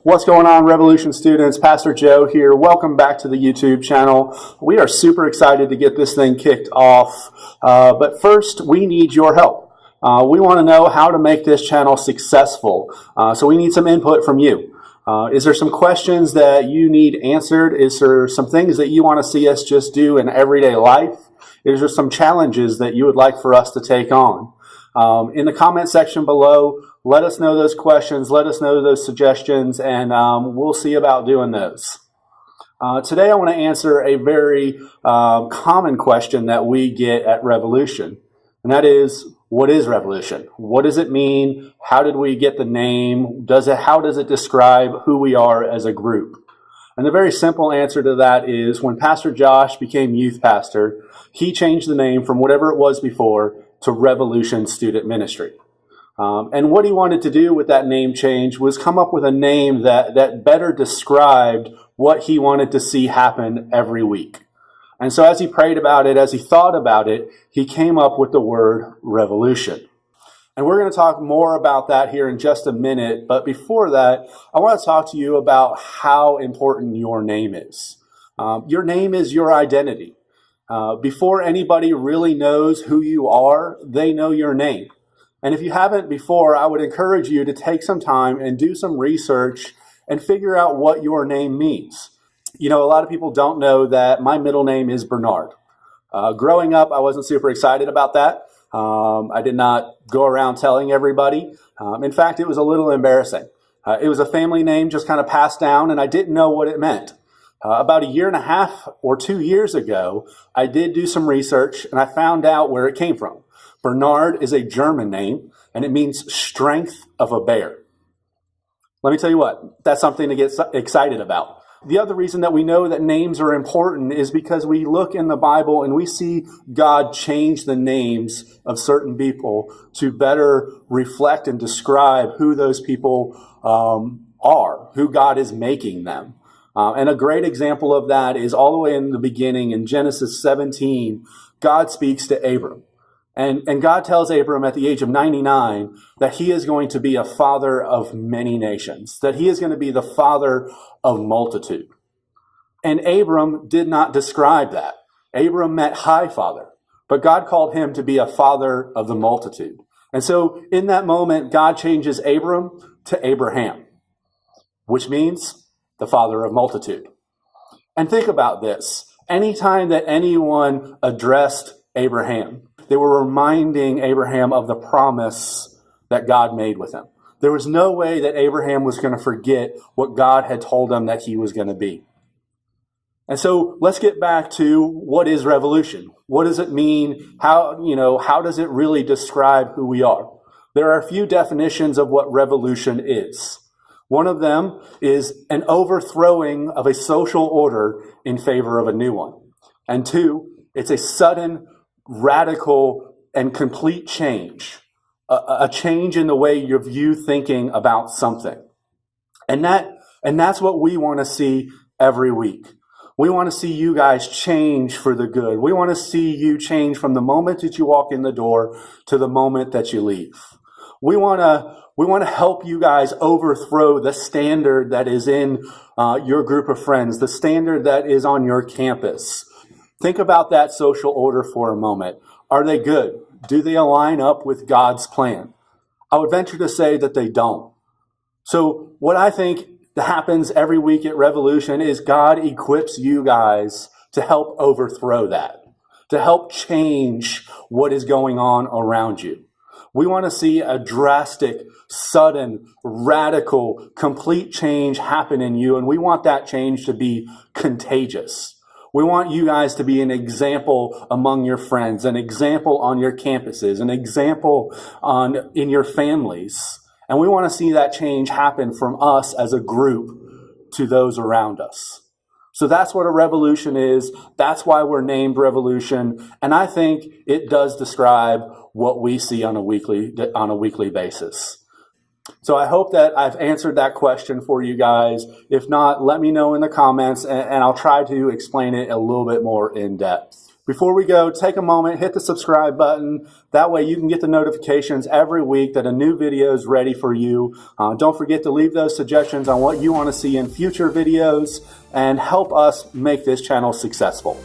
What's going on, Revolution students? Pastor Joe here. Welcome back to the YouTube channel. We are super excited to get this thing kicked off. But first, we need your help. We want to know how to make this channel successful. So we need some input from you. Is there some questions that you need answered? Is there some things that you want to see us just do in everyday life? Is there some challenges that you would like for us to take on? In the comment section below, let us know those questions, let us know those suggestions, and we'll see about doing those. Today I want to answer a very common question that we get at Revolution, and that is, what is Revolution? What does it mean? How did we get the name? How does it describe who we are as a group? And the very simple answer to that is, when Pastor Josh became youth pastor, he changed the name from whatever it was before to Revolution Student Ministry. And what he wanted to do with that name change was come up with a name that better described what he wanted to see happen every week. And so as he prayed about it, as he thought about it, he came up with the word revolution. And we're going to talk more about that here in just a minute. But before that, I want to talk to you about how important your name is. Your name is your identity. Before anybody really knows who you are, they know your name. And if you haven't before, I would encourage you to take some time and do some research and figure out what your name means. You know, a lot of people don't know that my middle name is Bernard. Growing up, I wasn't super excited about that. I did not go around telling everybody. In fact, it was a little embarrassing. It was a family name just kind of passed down, and I didn't know what it meant. About 1.5 years or 2 years ago, I did do some research, and I found out where it came from. Bernard is a German name, and it means strength of a bear. Let me tell you what, that's something to get excited about. The other reason that we know that names are important is because we look in the Bible and we see God change the names of certain people to better reflect and describe who those people are, who God is making them. And a great example of that is all the way in the beginning in Genesis 17, God speaks to Abram. And God tells Abram at the age of 99 that he is going to be a father of many nations, that he is going to be the father of multitude. And Abram did not describe that. Abram meant high father, but God called him to be a father of the multitude. And so in that moment, God changes Abram to Abraham, which means the father of multitude. And think about this. Anytime that anyone addressed Abraham, they were reminding Abraham of the promise that God made with him. There was no way that Abraham was going to forget what God had told him that he was going to be. And so let's get back to, what is revolution? What does it mean? How does it really describe who we are? There are a few definitions of what revolution is. One of them is an overthrowing of a social order in favor of a new one. And two, it's a sudden, radical, and complete change. A change in the way you view thinking about something. And that's what we want to see every week. We want to see you guys change for the good. We want to see you change from the moment that you walk in the door to the moment that you leave. We want to help you guys overthrow the standard that is in your group of friends, the standard that is on your campus. Think about that social order for a moment. Are they good? Do they align up with God's plan? I would venture to say that they don't. So what I think happens every week at Revolution is God equips you guys to help overthrow that, to help change what is going on around you. We want to see a drastic, sudden, radical, complete change happen in you, and we want that change to be contagious. We want you guys to be an example among your friends, an example on your campuses, an example in your families. And we want to see that change happen from us as a group to those around us. So that's what a revolution is. That's why we're named Revolution. And I think it does describe what we see on a weekly basis. So I hope that I've answered that question for you guys. If not, let me know in the comments, and I'll try to explain it a little bit more in depth. Before we go, take a moment, hit the subscribe button. That way you can get the notifications every week that a new video is ready for you. Don't forget to leave those suggestions on what you want to see in future videos and help us make this channel successful.